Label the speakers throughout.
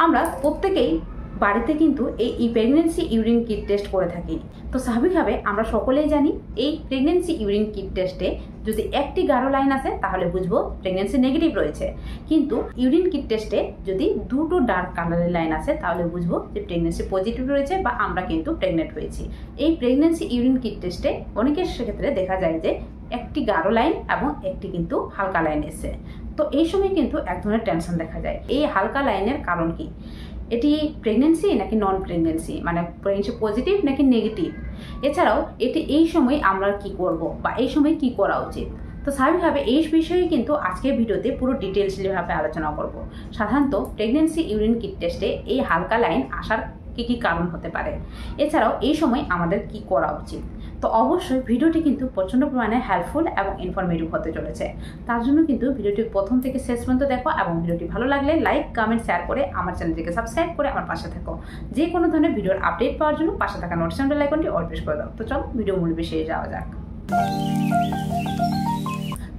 Speaker 1: আমরা প্রত্যেকেই বাড়িতে কিন্তু এই প্রেগনেন্সি ইউরিন কিট টেস্ট করে থাকি। তো স্বাভাবিকভাবে আমরা সকলেই জানি এই প্রেগনেন্সি ইউরিন কিট টেস্টে যদি একটি গাঢ় লাইন আসে তাহলে বুঝবো প্রেগনেন্সি নেগেটিভ রয়েছে, কিন্তু ইউরিন কিট টেস্টে যদি দুটো ডার্ক কালারের লাইন আসে তাহলে বুঝবো যে প্রেগনেন্সি পজিটিভ রয়েছে বা আমরা কিন্তু প্রেগনেন্ট হয়েছি। এই প্রেগনেন্সি ইউরিন কিট টেস্টে অনেকের সেক্ষেত্রে দেখা যায় যে একটি গাঢ় লাইন এবং একটি কিন্তু হালকা লাইন এসে, তো এই সময় কিন্তু এক ধরনের টেনশন দেখা যায়। এই হালকা লাইনের কারণ কি? এটি প্রেগনেন্সি নাকি নন প্রেগনেন্সি, মানে প্রেগনেন্সি পজিটিভ নাকি নেগেটিভ? এছাড়াও এই সময় আমরা কি করব বা এই সময় কি করা উচিত? তো স্বাভাবিকভাবে এই বিষয়ে কিন্তু আজকের ভিডিওতে পুরো ডিটেলসলিভাবে আলোচনা করব। সাধারণত প্রেগনেন্সি ইউরিন কিট টেস্টে এই হালকা লাইন আসার কি কারণ হতে পারে, এছাড়াও এই সময় আমাদের কি করা উচিত। তো অবশ্যই ভিডিওটি কিন্তু প্রচণ্ড পরিমাণে হেল্পফুল এবং ইনফরমেটিভ হতে চলেছে। তার জন্য কিন্তু ভিডিওটি প্রথম থেকে শেষ পর্যন্ত দেখো এবং ভিডিওটি ভালো লাগলে লাইক, কমেন্ট, শেয়ার করে আমার চ্যানেলটিকে সাবস্ক্রাইব করে আমার পাশে থাকো। যে কোনো ধরনের ভিডিওর আপডেট পাওয়ার জন্য পাশে থাকা নোটিফিকেশন বেল আইকনটি অল প্রেস করে দাও। তো চলো ভিডিও মূল বিষয়ে যাওয়া যাক।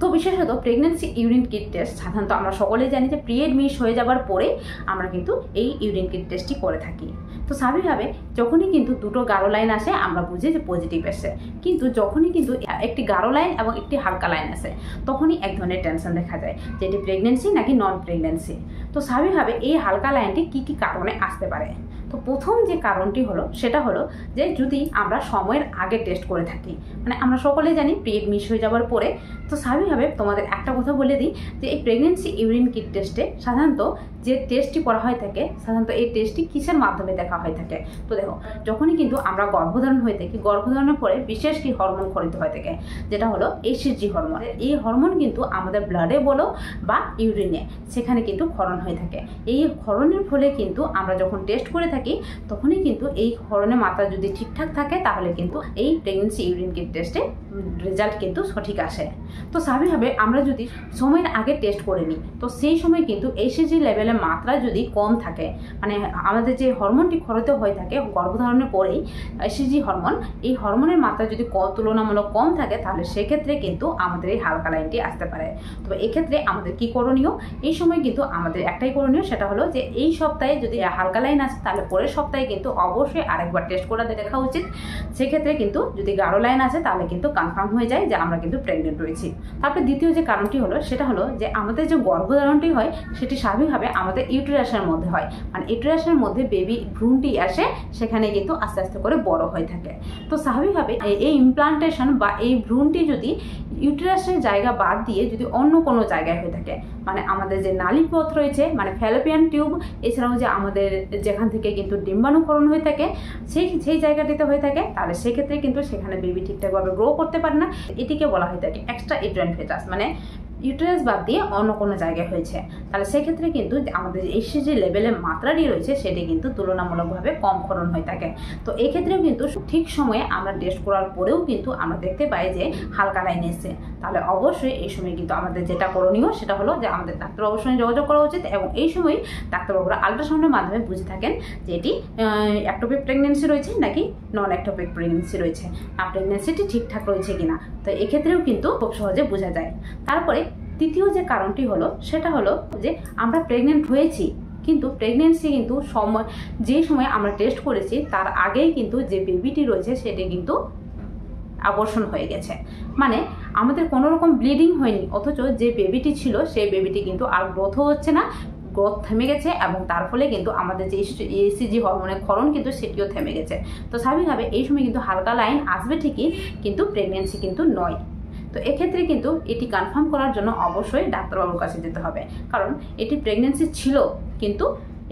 Speaker 1: তো বিশেষত প্রেগনেন্সি ইউরিন কিট টেস্ট সাধারণত আমরা সকলেই জানি যে পিরিয়ড মিস হয়ে যাবার পরে আমরা কিন্তু এই ইউরিন কিট টেস্টটি করে থাকি। তো স্বাভাবিকভাবে যখনই কিন্তু দুটো গাঢ় লাইন আসে আমরা বুঝি যে পজিটিভ এসে, কিন্তু যখনই কিন্তু একটি গাঢ় লাইন এবং একটি হালকা লাইন আসে তখনই এক ধরনের টেনশন দেখা যায় যে এটি প্রেগনেন্সি নাকি নন প্রেগনেন্সি। তো স্বাভাবিকভাবে এই হালকা লাইনটি কি কারণে আসতে পারে? তো প্রথম যে কারণটি হলো সেটা হলো যে যদি আমরা সময়ের আগে টেস্ট করে থাকি, মানে আমরা সকলেই জানি পিরিয়ড মিস হয়ে যাওয়ার পরে। তো স্বাভাবিকভাবে তোমাদের একটা কথা বলে দিই যে এই প্রেগনেন্সি ইউরিন কিট টেস্টে সাধারণত যে টেস্টটি করা হয় থাকে, সাধারণত এই টেস্টটি কিসের মাধ্যমে দেখা হয়ে থাকে? তো দেখো, যখনই কিন্তু আমরা গর্ভধারণ হয়ে থাকি, গর্ভধারণের পরে বিশেষ কি হরমোন ক্ষরিত হয়ে থাকে, যেটা হলো HCG হরমোন। এই হরমোন কিন্তু আমাদের ব্লাডে বলো বা ইউরিনে সেখানে কিন্তু ক্ষরণ হয়ে থাকে। এই ক্ষরণের ফলে কিন্তু আমরা যখন টেস্ট করে থাকি তখনই কিন্তু এই ক্ষরণের মাত্রা যদি ঠিকঠাক থাকে তাহলে কিন্তু এই প্রেগনেন্সি ইউরিন কিট টেস্টে রেজাল্ট কিন্তু সঠিক আসে। তো স্বাভাবিকভাবে আমরা যদি সময়ের আগে টেস্ট করে নিই তো সেই সময় কিন্তু HCG লেভেলের মাত্রা যদি কম থাকে, মানে আমাদের যে হরমোনটি ক্ষরিত হয়ে থাকে গর্ভধারণের পরেই HCG হরমোন, এই হরমোনের মাত্রা যদি তুলনামূলক কম থাকে তাহলে সেক্ষেত্রে কিন্তু আমাদের এই হালকা লাইনটি আসতে পারে। তবে এক্ষেত্রে আমাদের কি করণীয়? এই সময় কিন্তু আমাদের একটাই করণীয়, সেটা হলো যে এই সপ্তাহে যদি হালকা লাইন আসে তাহলে পরের সপ্তাহে কিন্তু অবশ্যই আরেকবার টেস্ট করে দেখা উচিত। সেক্ষেত্রে কিন্তু যদি গাঢ় লাইন আসে তাহলে কিন্তু কনফার্ম হয়ে যায় যে আমরা কিন্তু প্রেগনেন্ট রয়েছি। তারপরে দ্বিতীয় যে কারণটি হলো সেটা হলো যে আমাদের যে গর্ভধারণটি হয় সেটি স্বাভাবিকভাবে আমাদের ইউটেরাসের মধ্যে হয়, মানে ইউটেরাসের মধ্যে বেবি ভ্রূণটি আসে, সেখানে কিন্তু আস্তে আস্তে করে বড় হয়ে থাকে। তো স্বাভাবিকভাবে এই ইমপ্লান্টেশন বা এই ভ্রূণটি যদি ইউটেরাসের জায়গা বাদ দিয়ে যদি অন্য কোনো জায়গায় হয়ে থাকে, মানে আমাদের যে নালীপথ রয়েছে, মানে ফ্যালোপিয়ান টিউব, এছাড়াও যে আমাদের যেখান থেকে কিন্তু ডিম্বাণুকরণ হয়ে থাকে সেই জায়গাটিতে হয়ে থাকে, তাহলে সেক্ষেত্রে কিন্তু সেখানে বেবি ঠিকঠাকভাবে গ্রো করতে পারে না। এটিকে বলা হয়ে থাকে এক্সট্রা ইউটেরাইন ফেটাস, মানে ইউটেরাস বাদ দিয়ে অন্য কোনো জায়গায় হয়েছে। তাহলে সেক্ষেত্রে কিন্তু আমাদের HCG লেভেলের মাত্রাটি রয়েছে সেটি কিন্তু তুলনামূলকভাবে কম ক্ষরণ হয়ে থাকে। তো এক্ষেত্রেও কিন্তু ঠিক সময়ে আমরা টেস্ট করার পরেও কিন্তু আমরা দেখতে পাই যে হালকা লাইন এসছে, তাহলে অবশ্যই এই সময় কিন্তু আমাদের যেটা করণীয় সেটা হলো যে আমাদের ডাক্তারবাবুর সঙ্গে যোগাযোগ করা উচিত, এবং এই সময় ডাক্তারবাবুরা আল্ট্রাসাউন্ডের মাধ্যমে বুঝে থাকেন যে এটি অ্যাক্টোপিক প্রেগনেন্সি রয়েছে নাকি নন অ্যাক্টোপিক প্রেগনেন্সি রয়েছে, আর প্রেগনেন্সিটি ঠিকঠাক রয়েছে কিনা। তো এক্ষেত্রেও কিন্তু খুব সহজে বোঝা যায়। তারপরে তৃতীয় যে কারণটি হলো সেটা হলো যে আমরা প্রেগনেন্ট হয়েছি, কিন্তু প্রেগনেন্সি কিন্তু যে সময় আমরা টেস্ট করেছি তার আগেই কিন্তু যে বেবিটি রয়েছে সেটি কিন্তু অ্যাবর্শন হয়ে গেছে, মানে আমাদের কোনো রকম ব্লিডিং হয়নি, অথচ যে বেবিটি ছিল সেই বেবিটি কিন্তু আর গ্রোথও হচ্ছে না, গ্রোথ থেমে গেছে, এবং তার ফলে কিন্তু আমাদের যে HCG হরমোনের ক্ষরণ কিন্তু সেটিও থেমে গেছে। তো স্বাভাবিকভাবে এই সময় কিন্তু হালকা লাইন আসবে ঠিকই, কিন্তু প্রেগনেন্সি কিন্তু নয়। তো এক্ষেত্রে কিন্তু এটি কনফার্ম করার জন্য অবশ্যই ডাক্তারবাবুর কাছে যেতে হবে, কারণ এটি প্রেগনেন্সি ছিল কিন্তু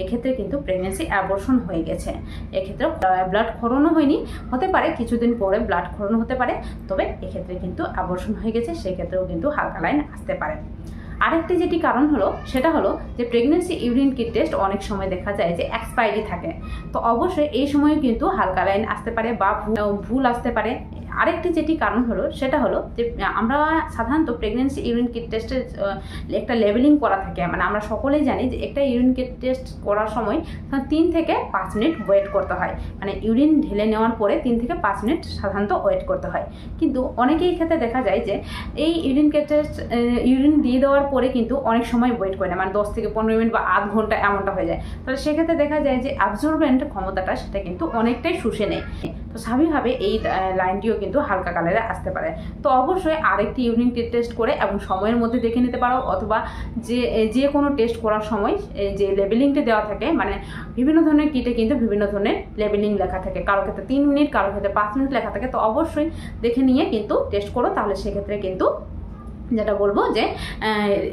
Speaker 1: এক্ষেত্রে কিন্তু প্রেগনেন্সি অ্যাবর্শন হয়ে গেছে। এক্ষেত্রে ব্লাড ক্ষরণও হয়নি, হতে পারে কিছুদিন পরে ব্লাড ক্ষরণ হতে পারে, তবে এক্ষেত্রে কিন্তু অ্যাবর্শন হয়ে গেছে, সেক্ষেত্রেও কিন্তু হালকা লাইন আসতে পারে। আরেকটি যেটি কারণ হলো সেটা হলো যে প্রেগনেন্সি ইউরিন কিট টেস্ট অনেক সময় দেখা যায় যে এক্সপায়ারি থাকে। তো অবশ্যই এই সময় কিন্তু হালকা লাইন আসতে পারে বা ভুল আসতে পারে, আরেকটি যেটি কারণ হলো সেটা হলো যে আমরা সাধারণত প্রেগনেন্সি ইউরিন কিট টেস্টের একটা লেবেলিং করা থাকে, মানে আমরা সকলেই জানি যে একটা ইউরিন কিট টেস্ট করার সময় 3 থেকে 5 মিনিট ওয়েট করতে হয়, মানে ইউরিন ঢেলে নেওয়ার পরে 3 থেকে 5 মিনিট সাধারণত ওয়েট করতে হয়। কিন্তু অনেকেই ক্ষেত্রে দেখা যায় যে এই ইউরিন কিট টেস্ট ইউরিন দিয়ে দেওয়ার পরে কিন্তু অনেক সময় ওয়েট করে না, মানে 10 থেকে 15 মিনিট বা আধ ঘন্টা এমনটা হয়ে যায়। তাহলে সেক্ষেত্রে দেখা যায় যে অ্যাবজর্বেন্ট ক্ষমতাটা সেটা কিন্তু অনেকটাই শুষে নেয়। তো স্বাভাবিকভাবে এই লাইনটিও কিন্তু হালকা কালারে আসতে পারে। তো অবশ্যই আরেকটি ইউরিন কিট টেস্ট করে এবং সময়ের মধ্যে দেখে নিতে পারো, অথবা যে কোনো টেস্ট করার সময় যে লেবেলিংটা দেওয়া থাকে, মানে বিভিন্ন ধরনের কিটে কিন্তু বিভিন্ন ধরনের লেবেলিং লেখা থাকে, কারো ক্ষেত্রে 3 মিনিট, কারো ক্ষেত্রে 5 মিনিট লেখা থাকে। তো অবশ্যই দেখে নিয়ে কিন্তু টেস্ট করো, তাহলে সেক্ষেত্রে কিন্তু যেটা বলবো যে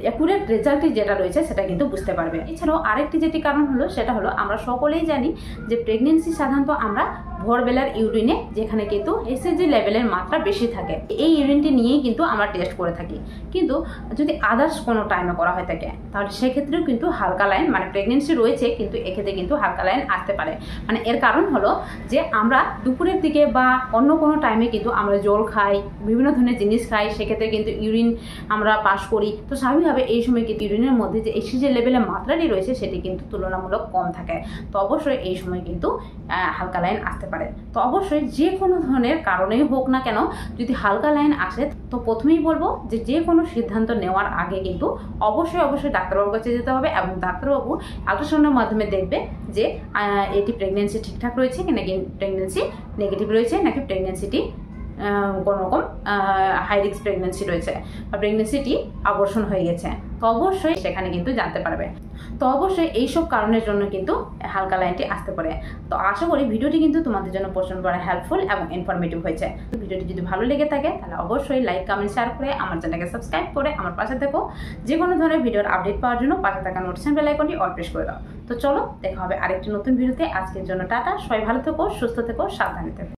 Speaker 1: অ্যাকুরেট রেজাল্টটি যেটা রয়েছে সেটা কিন্তু বুঝতে পারবে। এছাড়াও আরেকটি যেটি কারণ হলো সেটা হলো আমরা সকলেই জানি যে প্রেগনেন্সি সাধারণত আমরা ভোরবেলার ইউরিনে, যেখানে কিন্তু এসএসজি লেভেলের মাত্রা বেশি থাকে, এই ইউরিনটি নিয়েই কিন্তু আমরা টেস্ট করে থাকি। কিন্তু যদি আদার্স কোনো টাইমে করা হয়ে থাকে তাহলে সেক্ষেত্রেও কিন্তু হালকা লাইন, মানে প্রেগনেন্সি রয়েছে কিন্তু এক্ষেত্রে কিন্তু হালকা লাইন আসতে পারে। মানে এর কারণ হলো যে আমরা দুপুরের দিকে বা অন্য কোনো টাইমে কিন্তু আমরা জল খাই, বিভিন্ন ধরনের জিনিস খাই, সেক্ষেত্রে কিন্তু ইউরিন আমরা পাস করি। তো স্বাভাবিকভাবে এই সময় কিন্তু ইউরিনের মধ্যে যে এসএসজি লেভেলের মাত্রাটি রয়েছে সেটি কিন্তু তুলনামূলক কম থাকে। তো অবশ্যই এই সময় কিন্তু হালকা লাইন আসতে পারে। তো অবশ্যই যে কোনো ধরনের কারণেই হোক না কেন, যদি হালকা লাইন আসে তো প্রথমেই বলবো যে কোনো সিদ্ধান্ত নেওয়ার আগে কিন্তু অবশ্যই ডাক্তারবাবুর কাছে যেতে হবে, এবং ডাক্তারবাবু আল্ট্রাসাউন্ডের মাধ্যমে দেখবে যে এটি প্রেগনেন্সি ঠিকঠাক রয়েছে কি, নাকি প্রেগনেন্সি নেগেটিভ রয়েছে, নাকি প্রেগনেন্সিটি কোনো রকম হাই রিস্ক প্রেগনেন্সি রয়েছে বা প্রেগনেন্সিটি আবর্ষণ হয়ে গেছে। তো অবশ্যই সেখানে কিন্তু জানতে পারবে। তো অবশ্যই এইসব কারণের জন্য কিন্তু হালকা লাইনটি আসতে পারে। তো আশা করি ভিডিওটি কিন্তু তোমাদের জন্য প্রচন্ড করে হেল্পফুল এবং ইনফরমেটিভ হয়েছে। তো ভিডিওটি যদি ভালো লেগে থাকে তাহলে অবশ্যই লাইক, কমেন্ট, শেয়ার করে আমার চ্যানেলকে সাবস্ক্রাইব করে আমার পাশে থেকো। যে কোনো ধরনের ভিডিওর আপডেট পাওয়ার জন্য পাশে থাকা নোটিফিকেশন বেল আইকনটি অল প্রেস করে দাও। তো চলো দেখা হবে আরেকটি নতুন ভিডিওতে। আজকের জন্য টাটা, সবাই ভালো থেকো, সুস্থ থেকো, সাবধানে থেকো।